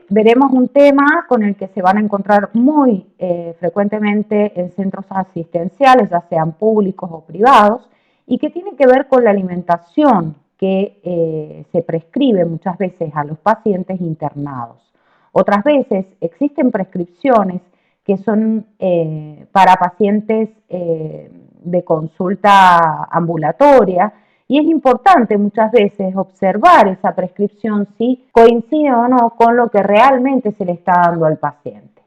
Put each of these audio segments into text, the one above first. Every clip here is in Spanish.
veremos un tema con el que se van a encontrar muy frecuentemente en centros asistenciales, ya sean públicos o privados, y que tiene que ver con la alimentación que se prescribe muchas veces a los pacientes internados. Otras veces existen prescripciones que son para pacientes de consulta ambulatoria, y es importante muchas veces observar esa prescripción si coincide o no con lo que realmente se le está dando al paciente.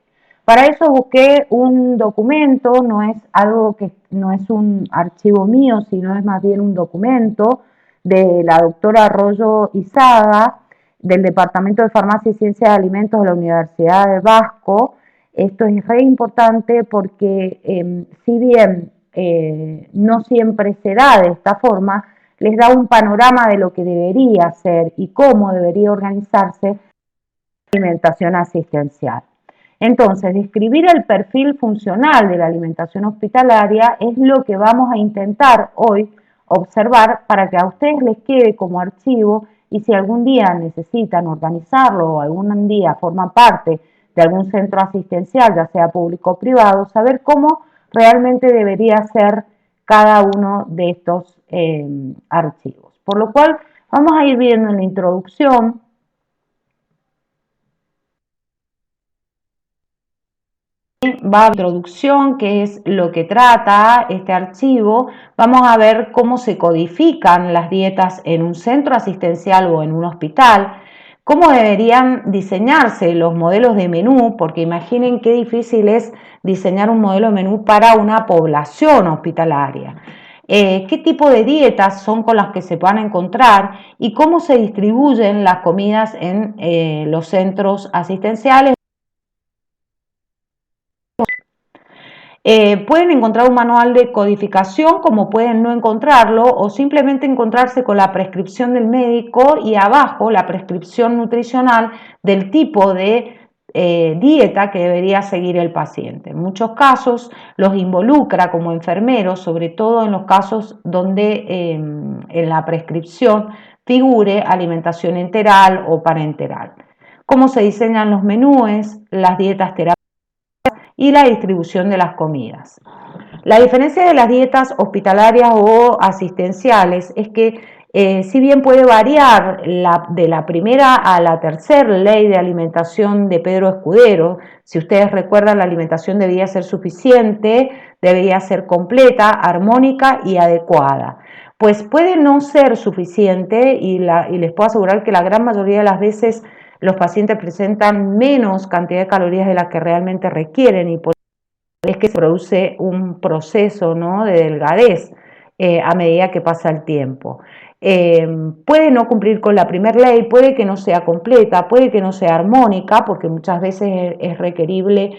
Para eso busqué un documento, no es algo que no es un archivo mío, sino es más bien un documento de la doctora Arroyo Izaga, del Departamento de Farmacia y Ciencia de Alimentos de la Universidad del Vasco. Esto es re importante porque si bien no siempre se da de esta forma, les da un panorama de lo que debería ser y cómo debería organizarse la alimentación asistencial. Entonces, describir el perfil funcional de la alimentación hospitalaria es lo que vamos a intentar hoy observar para que a ustedes les quede como archivo, y si algún día necesitan organizarlo o algún día forman parte de algún centro asistencial, ya sea público o privado, saber cómo realmente debería ser cada uno de estos archivos. Por lo cual, vamos a ir viendo en la introducción va a introducción, que es lo que trata este archivo. Vamos a ver cómo se codifican las dietas en un centro asistencial o en un hospital, cómo deberían diseñarse los modelos de menú, porque imaginen qué difícil es diseñar un modelo de menú para una población hospitalaria. Qué tipo de dietas son con las que se van a encontrar y cómo se distribuyen las comidas en los centros asistenciales. Pueden encontrar un manual de codificación, como pueden no encontrarlo, o simplemente encontrarse con la prescripción del médico y abajo la prescripción nutricional del tipo de dieta que debería seguir el paciente. En muchos casos los involucra como enfermeros, sobre todo en los casos donde en la prescripción figure alimentación enteral o parenteral. Cómo se diseñan los menúes, las dietas terapéuticas y la distribución de las comidas. La diferencia de las dietas hospitalarias o asistenciales es que si bien puede variar de la primera a la tercera ley de alimentación de Pedro Escudero, si ustedes recuerdan, la alimentación debía ser suficiente, debería ser completa, armónica y adecuada. Pues puede no ser suficiente y les puedo asegurar que la gran mayoría de las veces los pacientes presentan menos cantidad de calorías de las que realmente requieren, y por eso es que se produce un proceso, ¿no?, de delgadez a medida que pasa el tiempo. Puede no cumplir con la primera ley, puede que no sea completa, puede que no sea armónica, porque muchas veces es requerible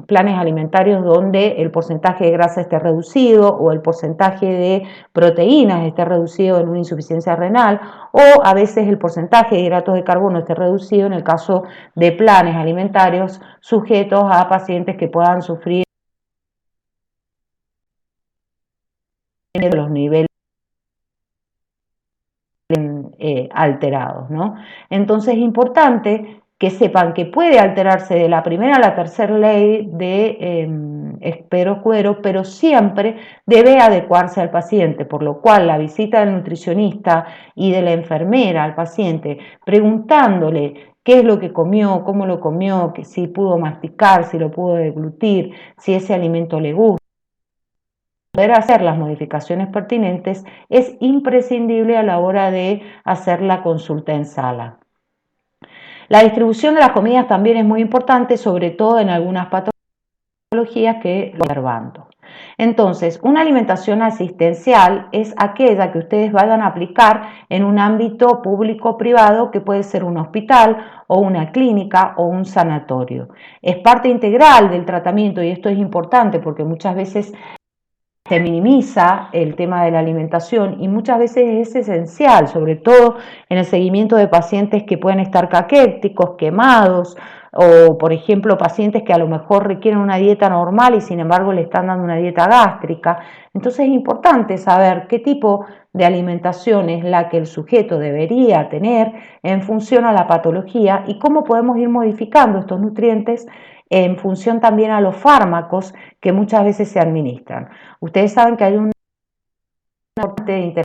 planes alimentarios donde el porcentaje de grasa esté reducido o el porcentaje de proteínas esté reducido en una insuficiencia renal, o a veces el porcentaje de hidratos de carbono esté reducido en el caso de planes alimentarios sujetos a pacientes que puedan sufrir los niveles alterados, ¿no? Entonces es importante que sepan que puede alterarse de la primera a la tercera ley de Pedro Escudero, pero siempre debe adecuarse al paciente, por lo cual la visita del nutricionista y de la enfermera al paciente, preguntándole qué es lo que comió, cómo lo comió, si pudo masticar, si lo pudo deglutir, si ese alimento le gusta, poder hacer las modificaciones pertinentes, es imprescindible a la hora de hacer la consulta en sala. La distribución de las comidas también es muy importante, sobre todo en algunas patologías que lo observando. Entonces, una alimentación asistencial es aquella que ustedes vayan a aplicar en un ámbito público o privado, que puede ser un hospital o una clínica o un sanatorio. Es parte integral del tratamiento, y esto es importante porque muchas veces se minimiza el tema de la alimentación, y muchas veces es esencial, sobre todo en el seguimiento de pacientes que pueden estar caquéticos, quemados, o por ejemplo pacientes que a lo mejor requieren una dieta normal y sin embargo le están dando una dieta gástrica. Entonces es importante saber qué tipo de alimentación es la que el sujeto debería tener en función a la patología y cómo podemos ir modificando estos nutrientes en función también a los fármacos que muchas veces se administran. Ustedes saben que hay una parte de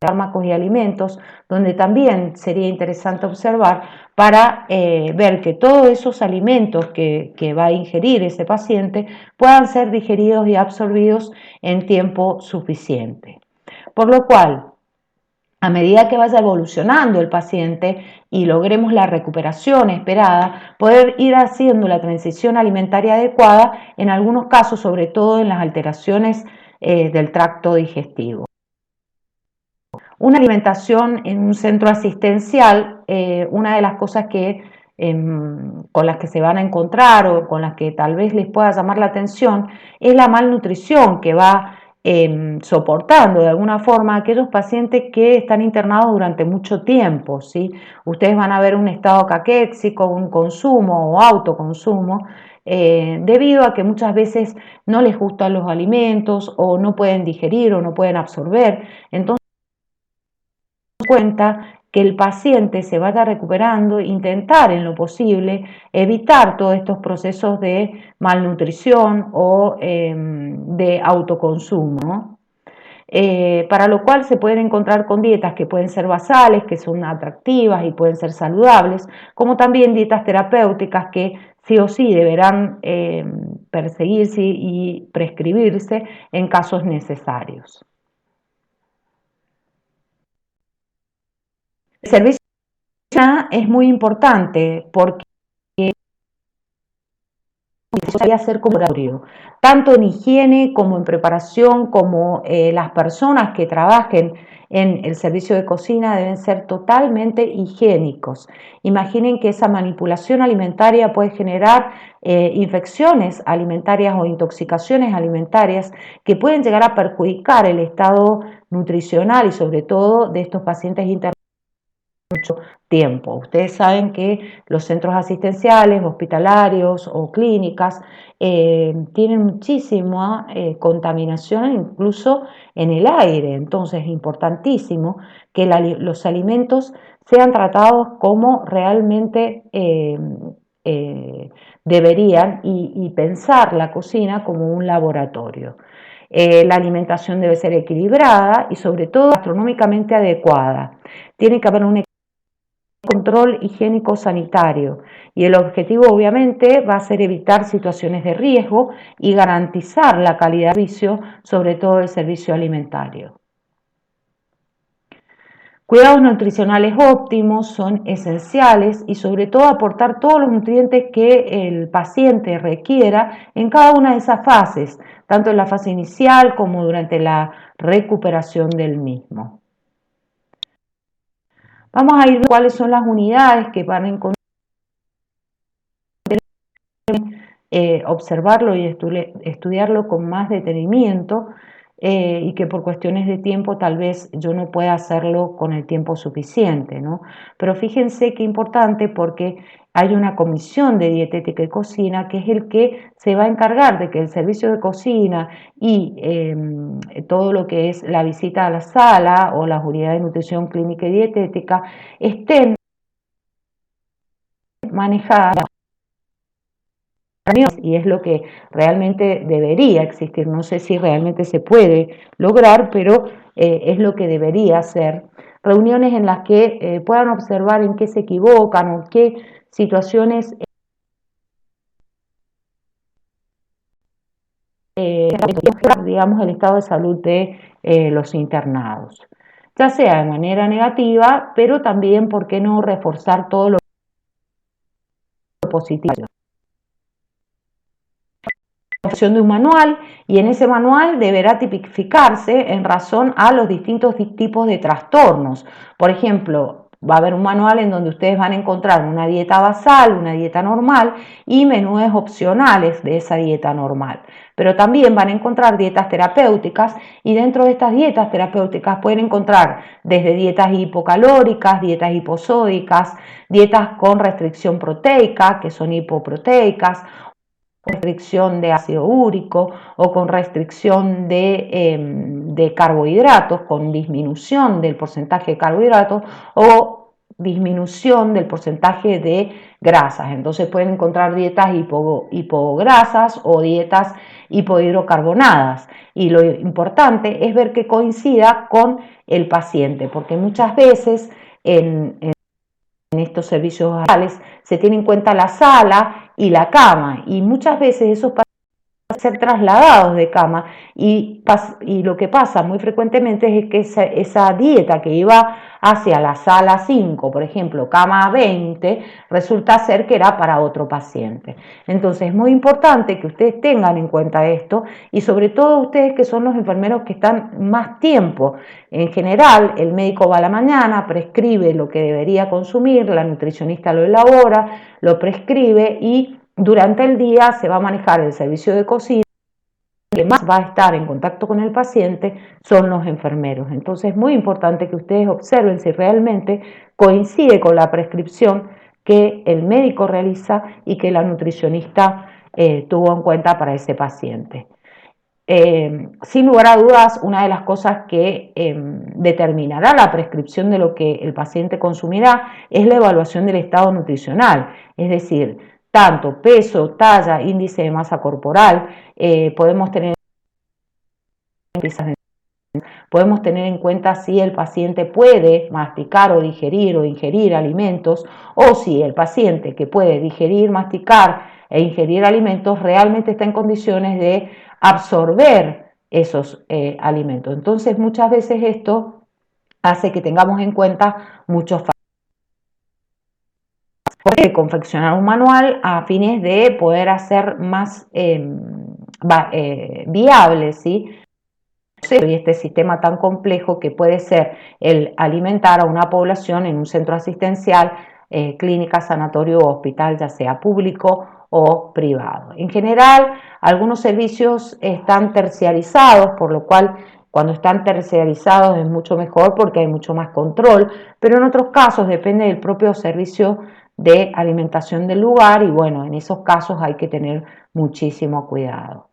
fármacos y alimentos, donde también sería interesante observar para ver que todos esos alimentos que va a ingerir ese paciente puedan ser digeridos y absorbidos en tiempo suficiente. Por lo cual, a medida que vaya evolucionando el paciente y logremos la recuperación esperada, poder ir haciendo la transición alimentaria adecuada, en algunos casos, sobre todo en las alteraciones del tracto digestivo. Una alimentación en un centro asistencial, una de las cosas con las que se van a encontrar o con las que tal vez les pueda llamar la atención es la malnutrición que va soportando de alguna forma a aquellos pacientes que están internados durante mucho tiempo, ¿sí? Ustedes van a ver un estado caquéxico, un consumo o autoconsumo, debido a que muchas veces no les gustan los alimentos o no pueden digerir o no pueden absorber. Entonces, cuenta que el paciente se vaya recuperando, intentar en lo posible evitar todos estos procesos de malnutrición o de autoconsumo, ¿no? Para lo cual se pueden encontrar con dietas que pueden ser basales, que son atractivas y pueden ser saludables, como también dietas terapéuticas que sí o sí deberán perseguirse y prescribirse en casos necesarios. El servicio es muy importante porque debería ser como laboratorio, tanto en higiene como en preparación, como las personas que trabajen en el servicio de cocina deben ser totalmente higiénicos. Imaginen que esa manipulación alimentaria puede generar infecciones alimentarias o intoxicaciones alimentarias que pueden llegar a perjudicar el estado nutricional y sobre todo de estos pacientes internados mucho tiempo. Ustedes saben que los centros asistenciales, hospitalarios o clínicas tienen muchísima contaminación incluso en el aire, entonces es importantísimo que los alimentos sean tratados como realmente deberían y pensar la cocina como un laboratorio. La alimentación debe ser equilibrada y sobre todo gastronómicamente adecuada. Tiene que haber un control higiénico sanitario y el objetivo obviamente va a ser evitar situaciones de riesgo y garantizar la calidad del servicio, sobre todo el servicio alimentario. Cuidados nutricionales óptimos son esenciales y sobre todo aportar todos los nutrientes que el paciente requiera en cada una de esas fases, tanto en la fase inicial como durante la recuperación del mismo. Vamos a ir viendo cuáles son las unidades que van a encontrar, observarlo y estudiarlo con más detenimiento y que por cuestiones de tiempo tal vez yo no pueda hacerlo con el tiempo suficiente, ¿no? Pero fíjense qué importante porque hay una comisión de dietética y cocina que es el que se va a encargar de que el servicio de cocina y todo lo que es la visita a la sala o las unidades de nutrición clínica y dietética estén manejadas y es lo que realmente debería existir. No sé si realmente se puede lograr, pero es lo que debería hacer. Reuniones en las que puedan observar en qué se equivocan o qué situaciones digamos, el estado de salud de los internados, ya sea de manera negativa, pero también, ¿por qué no reforzar todo lo positivo? De un manual y en ese manual deberá tipificarse en razón a los distintos tipos de trastornos. Por ejemplo, Va a haber un manual en donde ustedes van a encontrar una dieta basal, una dieta normal y menúes opcionales de esa dieta normal. Pero también van a encontrar dietas terapéuticas y dentro de estas dietas terapéuticas pueden encontrar desde dietas hipocalóricas, dietas hiposódicas, dietas con restricción proteica, que son hipoproteicas, restricción de ácido úrico o con restricción de carbohidratos, con disminución del porcentaje de carbohidratos o disminución del porcentaje de grasas. Entonces pueden encontrar dietas hipograsas o dietas hipohidrocarbonadas. Y lo importante es ver que coincida con el paciente, porque muchas veces en estos servicios basales se tiene en cuenta la sala y la cama y muchas veces esos pacientes ser trasladados de cama y lo que pasa muy frecuentemente es que esa dieta que iba hacia la sala 5, por ejemplo, cama 20, resulta ser que era para otro paciente. Entonces es muy importante que ustedes tengan en cuenta esto y sobre todo ustedes que son los enfermeros que están más tiempo. En general, el médico va a la mañana, prescribe lo que debería consumir, la nutricionista lo elabora, lo prescribe y durante el día se va a manejar el servicio de cocina. El que más va a estar en contacto con el paciente son los enfermeros. Entonces es muy importante que ustedes observen si realmente coincide con la prescripción que el médico realiza y que la nutricionista tuvo en cuenta para ese paciente. Sin lugar a dudas, una de las cosas que determinará la prescripción de lo que el paciente consumirá es la evaluación del estado nutricional, es decir, tanto peso, talla, índice de masa corporal, podemos tener en cuenta si el paciente puede masticar o ingerir alimentos o si el paciente que puede digerir, masticar e ingerir alimentos realmente está en condiciones de absorber esos alimentos. Entonces muchas veces esto hace que tengamos en cuenta muchos factores. Puede confeccionar un manual a fines de poder hacer más viable, ¿sí?, y este sistema tan complejo que puede ser el alimentar a una población en un centro asistencial, clínica, sanatorio o hospital, ya sea público o privado. En general, algunos servicios están terciarizados, por lo cual cuando están terciarizados es mucho mejor porque hay mucho más control, pero en otros casos depende del propio servicio de alimentación del lugar y bueno, en esos casos hay que tener muchísimo cuidado.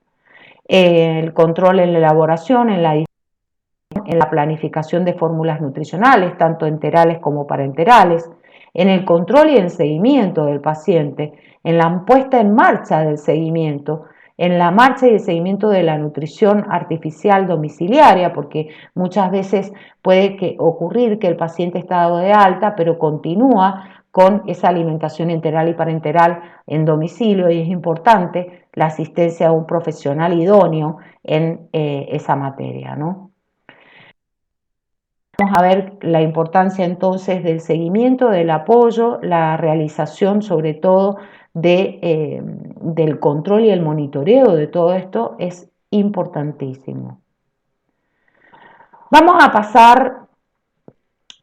El control en la elaboración, en la planificación de fórmulas nutricionales, tanto enterales como parenterales, en el control y el seguimiento del paciente, en la puesta en marcha del seguimiento, en la marcha y el seguimiento de la nutrición artificial domiciliaria, porque muchas veces puede ocurrir que el paciente está dado de alta, pero continúa con esa alimentación enteral y parenteral en domicilio y es importante la asistencia de un profesional idóneo en esa materia, ¿no? Vamos a ver la importancia entonces del seguimiento, del apoyo, la realización sobre todo del control y el monitoreo de todo esto es importantísimo. Vamos a pasar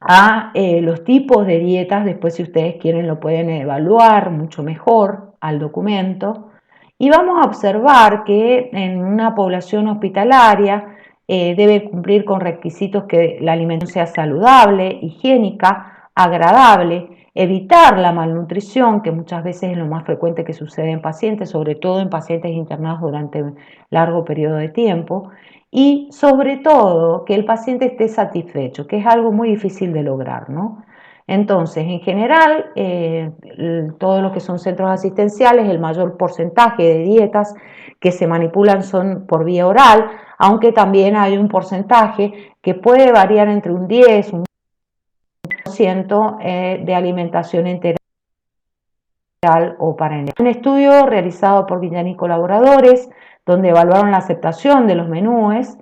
a los tipos de dietas, después si ustedes quieren lo pueden evaluar mucho mejor al documento. Y vamos a observar que en una población hospitalaria debe cumplir con requisitos que la alimentación sea saludable, higiénica, agradable, evitar la malnutrición, que muchas veces es lo más frecuente que sucede en pacientes, sobre todo en pacientes internados durante un largo periodo de tiempo, y sobre todo que el paciente esté satisfecho, que es algo muy difícil de lograr, ¿no? Entonces, en general, todo lo que son centros asistenciales, el mayor porcentaje de dietas que se manipulan son por vía oral, aunque también hay un porcentaje que puede variar entre un 10, un 1% de alimentación enteral o parenteral. Un estudio realizado por Guillén y colaboradores, donde evaluaron la aceptación de los menúes,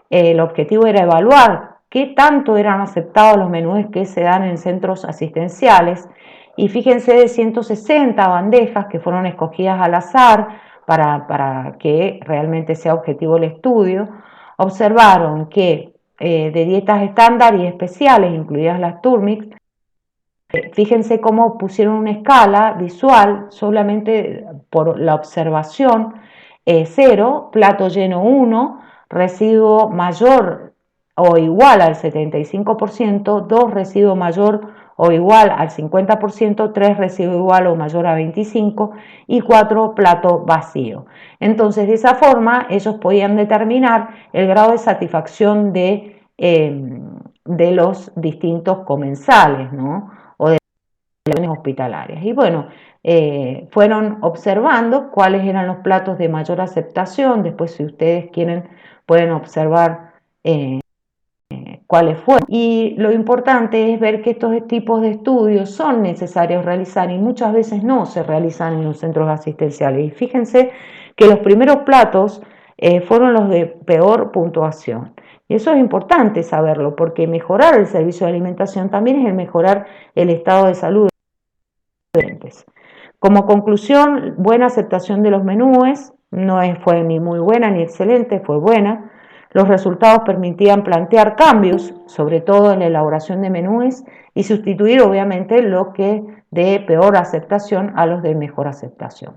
el objetivo era evaluar qué tanto eran aceptados los menúes que se dan en centros asistenciales y fíjense de 160 bandejas que fueron escogidas al azar para que realmente sea objetivo el estudio, observaron que de dietas estándar y especiales, incluidas las Turmix, Fíjense cómo pusieron una escala visual solamente por la observación: 0, plato lleno 1, residuo mayor o igual al 75%, 2, residuo mayor o igual al 50%, 3, residuo igual o mayor a 25% y 4, plato vacío. Entonces, de esa forma ellos podían determinar el grado de satisfacción de los distintos comensales, ¿no? O de las hospitalarias. Y bueno, fueron observando cuáles eran los platos de mayor aceptación. Después, si ustedes quieren, pueden observar cuáles fueron. Y lo importante es ver que estos tipos de estudios son necesarios realizar y muchas veces no se realizan en los centros asistenciales. Y fíjense que los primeros platos fueron los de peor puntuación. Y eso es importante saberlo, porque mejorar el servicio de alimentación también es el mejorar el estado de salud de los estudiantes. Como conclusión, buena aceptación de los menúes, no fue ni muy buena ni excelente, fue buena. Los resultados permitían plantear cambios, sobre todo en la elaboración de menúes, y sustituir obviamente lo que de peor aceptación a los de mejor aceptación.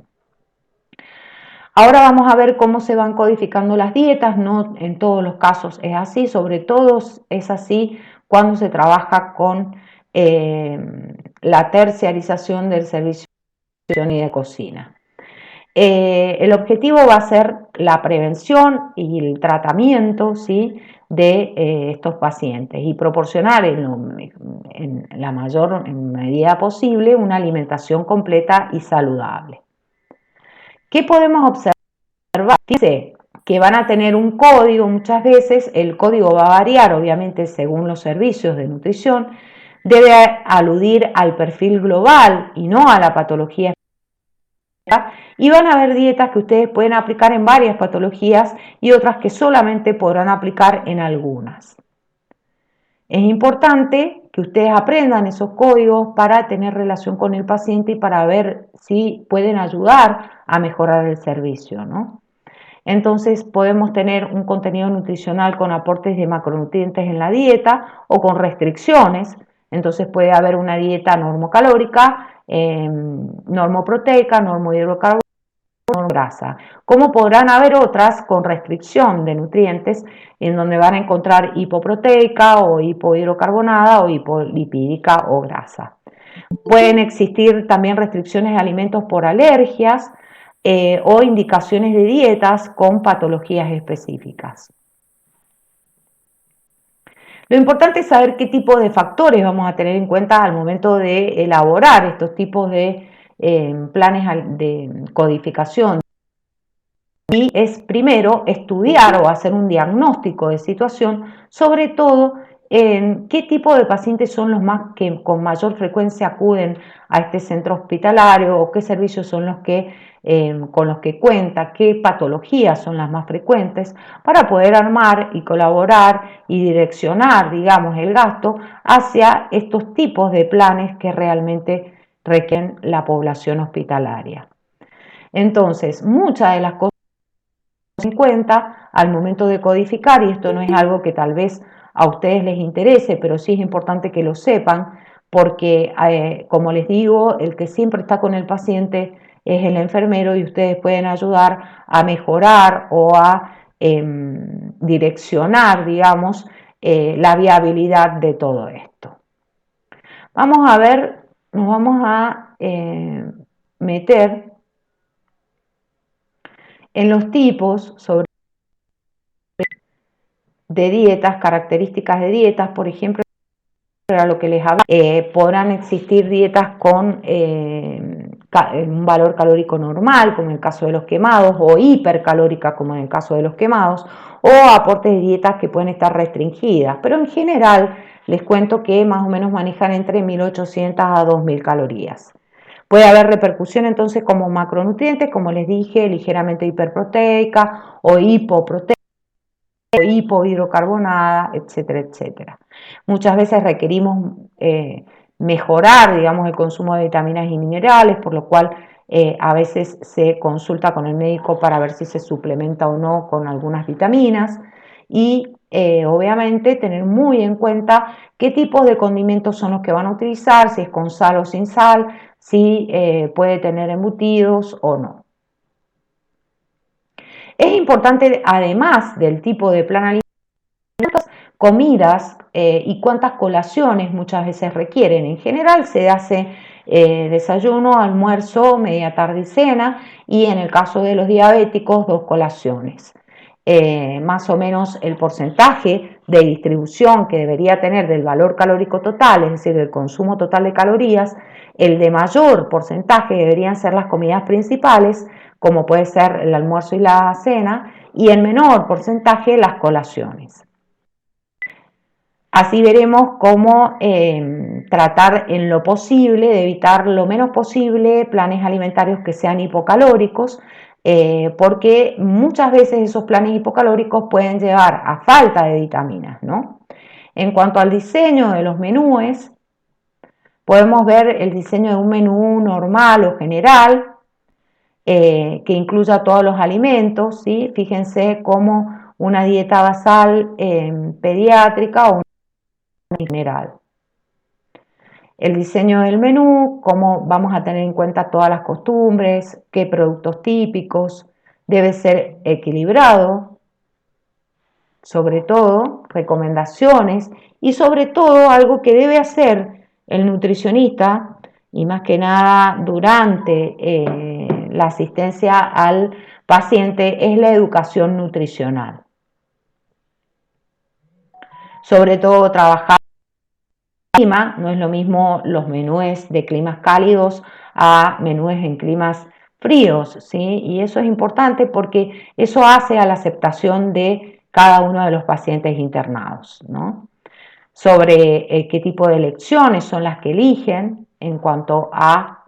Ahora vamos a ver cómo se van codificando las dietas. No en todos los casos es así, sobre todo es así cuando se trabaja con la terciarización del servicio y de cocina. El objetivo va a ser la prevención y el tratamiento, ¿sí?, de estos pacientes y proporcionar en la mayor medida posible una alimentación completa y saludable. ¿Qué podemos observar? Dice que van a tener un código. Muchas veces el código va a variar, obviamente, según los servicios de nutrición. Debe aludir al perfil global y no a la patología. Y van a haber dietas que ustedes pueden aplicar en varias patologías y otras que solamente podrán aplicar en algunas. Es importante que ustedes aprendan esos códigos para tener relación con el paciente y para ver si pueden ayudar a mejorar el servicio, ¿no? Entonces podemos tener un contenido nutricional con aportes de macronutrientes en la dieta o con restricciones. Entonces puede haber una dieta normocalórica, normoproteica, normohidrocarbonato, grasa. Como podrán haber otras con restricción de nutrientes, en donde van a encontrar hipoproteica o hipohidrocarbonada o hipolipídica o grasa. Pueden existir también restricciones de alimentos por alergias o indicaciones de dietas con patologías específicas. Lo importante es saber qué tipo de factores vamos a tener en cuenta al momento de elaborar estos tipos de planes de codificación. Y es primero estudiar o hacer un diagnóstico de situación, sobre todo en qué tipo de pacientes son los más que con mayor frecuencia acuden a este centro hospitalario o qué servicios son los que con los que cuenta, qué patologías son las más frecuentes, para poder armar y colaborar y direccionar, digamos, el gasto hacia estos tipos de planes que realmente requieren la población hospitalaria. Entonces, muchas de las cosas en cuenta al momento de codificar, y esto no es algo que tal vez a ustedes les interese, pero sí es importante que lo sepan, porque como les digo, el que siempre está con el paciente es el enfermero y ustedes pueden ayudar a mejorar o a direccionar, digamos, la viabilidad de todo esto. Vamos a ver, nos vamos a meter en los tipos sobre de dietas, características de dietas. Por ejemplo, era lo que les hablaba, podrán existir dietas con un valor calórico normal, como en el caso de los quemados, o hipercalórica, como en el caso de los quemados, o aportes de dietas que pueden estar restringidas, pero en general les cuento que más o menos manejan entre 1800 a 2000 calorías. Puede haber repercusión entonces como macronutrientes, como les dije, ligeramente hiperproteica o hipoproteica, hipohidrocarbonada, etcétera, etcétera. Muchas veces requerimos mejorar, digamos, el consumo de vitaminas y minerales, por lo cual a veces se consulta con el médico para ver si se suplementa o no con algunas vitaminas. Y obviamente tener muy en cuenta qué tipos de condimentos son los que van a utilizar, si es con sal o sin sal, si puede tener embutidos o no. Es importante, además del tipo de plan alimentario, comidas y cuántas colaciones muchas veces requieren. En general se hace desayuno, almuerzo, media tarde y cena, y en el caso de los diabéticos 2 colaciones. Más o menos el porcentaje de distribución que debería tener del valor calórico total, es decir, del consumo total de calorías, el de mayor porcentaje deberían ser las comidas principales, como puede ser el almuerzo y la cena, y en menor porcentaje las colaciones. Así veremos cómo tratar en lo posible de evitar lo menos posible planes alimentarios que sean hipocalóricos, porque muchas veces esos planes hipocalóricos pueden llevar a falta de vitaminas, ¿no? En cuanto al diseño de los menúes, podemos ver el diseño de un menú normal o general, que incluya todos los alimentos, ¿sí? Fíjense cómo una dieta basal pediátrica o una general. El diseño del menú, cómo vamos a tener en cuenta todas las costumbres, qué productos típicos, debe ser equilibrado, sobre todo, recomendaciones y sobre todo algo que debe hacer el nutricionista y más que nada durante la asistencia al paciente es la educación nutricional. Sobre todo trabajar clima, no es lo mismo los menúes de climas cálidos a menúes en climas fríos, ¿sí? Y eso es importante porque eso hace a la aceptación de cada uno de los pacientes internados, ¿no? Sobre qué tipo de elecciones son las que eligen en cuanto a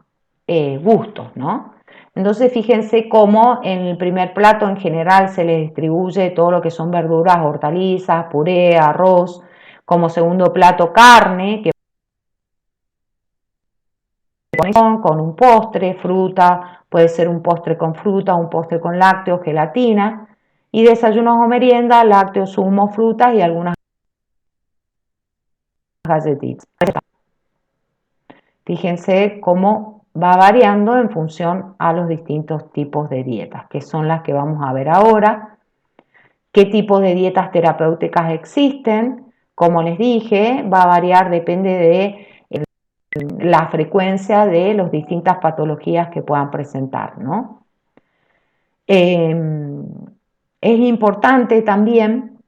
gustos, ¿no? Entonces fíjense cómo en el primer plato en general se le distribuye todo lo que son verduras, hortalizas, puré, arroz, como segundo plato carne, que con un postre, fruta, puede ser un postre con fruta, un postre con lácteos, gelatina, y desayunos o merienda, lácteos, zumos, frutas y algunas galletitas. Fíjense cómo va variando en función a los distintos tipos de dietas, que son las que vamos a ver ahora, qué tipos de dietas terapéuticas existen, como les dije, va a variar, depende de la frecuencia de las distintas patologías que puedan presentar, ¿no? Es importante también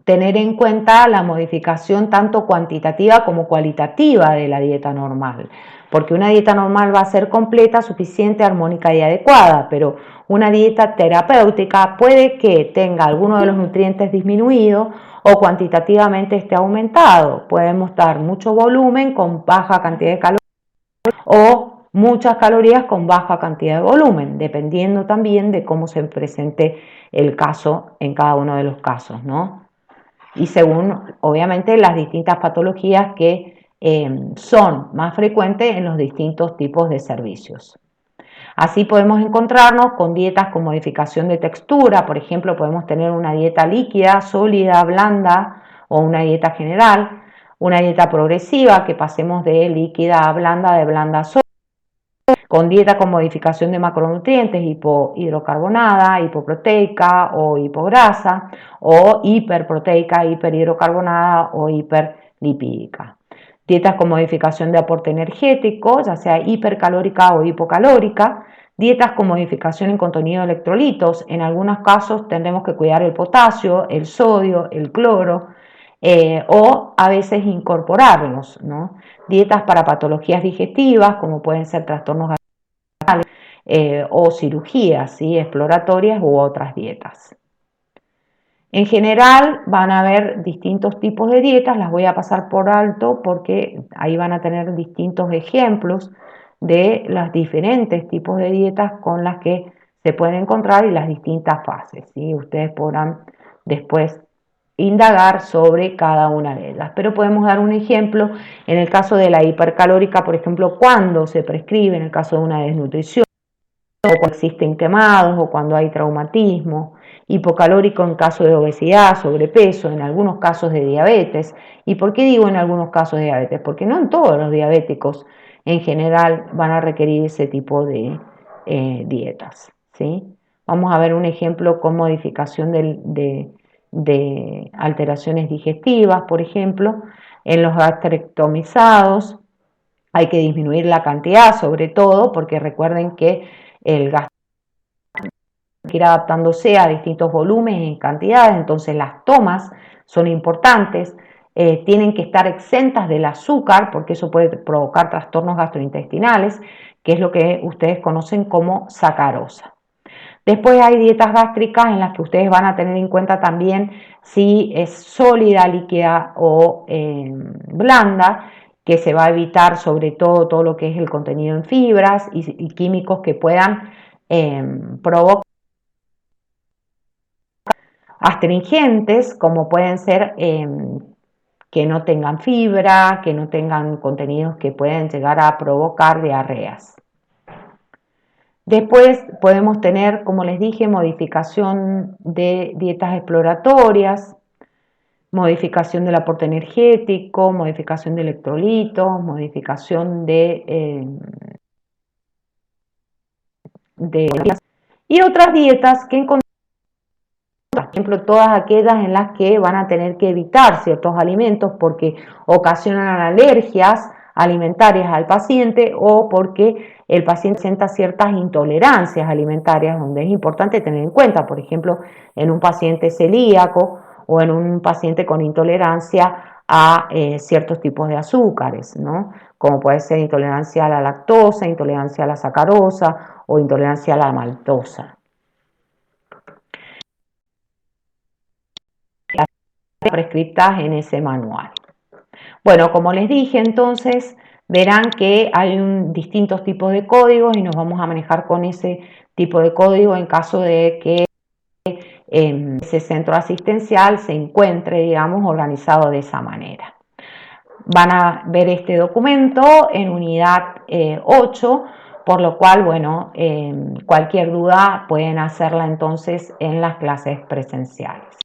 tener en cuenta la modificación tanto cuantitativa como cualitativa de la dieta normal, porque una dieta normal va a ser completa, suficiente, armónica y adecuada, pero una dieta terapéutica puede que tenga alguno de los nutrientes disminuidos o cuantitativamente esté aumentado. Puede mostrar mucho volumen con baja cantidad de calorías o muchas calorías con baja cantidad de volumen, dependiendo también de cómo se presente el caso en cada uno de los casos, ¿no? Y según, obviamente, las distintas patologías que son más frecuentes en los distintos tipos de servicios. Así podemos encontrarnos con dietas con modificación de textura, por ejemplo, podemos tener una dieta líquida, sólida, blanda o una dieta general, una dieta progresiva que pasemos de líquida a blanda, de blanda a sólida, con dieta con modificación de macronutrientes, hipohidrocarbonada, hipoproteica o hipograsa, o hiperproteica, hiperhidrocarbonada o hiperlipídica. Dietas con modificación de aporte energético, ya sea hipercalórica o hipocalórica. Dietas con modificación en contenido de electrolitos, en algunos casos tendremos que cuidar el potasio, el sodio, el cloro, o a veces incorporarlos, ¿no? Dietas para patologías digestivas, como pueden ser trastornos o cirugías, ¿sí? Exploratorias u otras dietas. En general van a haber distintos tipos de dietas, las voy a pasar por alto porque ahí van a tener distintos ejemplos de los diferentes tipos de dietas con las que se pueden encontrar y las distintas fases, ¿sí? Ustedes podrán después indagar sobre cada una de ellas, pero podemos dar un ejemplo en el caso de la hipercalórica, por ejemplo, cuando se prescribe, en el caso de una desnutrición, o cuando existen quemados o cuando hay traumatismo, hipocalórico en caso de obesidad, sobrepeso, en algunos casos de diabetes. ¿Y por qué digo en algunos casos de diabetes? Porque no en todos los diabéticos en general van a requerir ese tipo de dietas, ¿sí? Vamos a ver un ejemplo con modificación de alteraciones digestivas, por ejemplo, en los gastrectomizados hay que disminuir la cantidad, sobre todo, porque recuerden que el gasto que ir adaptándose a distintos volúmenes y cantidades, entonces las tomas son importantes, tienen que estar exentas del azúcar, porque eso puede provocar trastornos gastrointestinales, que es lo que ustedes conocen como sacarosa. Después hay dietas gástricas en las que ustedes van a tener en cuenta también si es sólida, líquida o blanda, que se va a evitar sobre todo lo que es el contenido en fibras y químicos que puedan provocar astringentes, como pueden ser que no tengan fibra, que no tengan contenidos que pueden llegar a provocar diarreas. Después podemos tener, como les dije, modificación de dietas exploratorias, modificación del aporte energético, modificación de electrolitos, modificación de y otras dietas que encontramos, por ejemplo, todas aquellas en las que van a tener que evitar ciertos alimentos porque ocasionan alergias alimentarias al paciente o porque el paciente presenta ciertas intolerancias alimentarias, donde es importante tener en cuenta, por ejemplo, en un paciente celíaco o en un paciente con intolerancia a ciertos tipos de azúcares, ¿no? Como puede ser intolerancia a la lactosa, intolerancia a la sacarosa o intolerancia a la maltosa. Prescritas en ese manual. Bueno, como les dije, entonces verán que hay distintos tipos de códigos y nos vamos a manejar con ese tipo de código en caso de que ese centro asistencial se encuentre, digamos, organizado de esa manera. Van a ver este documento en unidad 8, por lo cual, bueno, cualquier duda pueden hacerla entonces en las clases presenciales.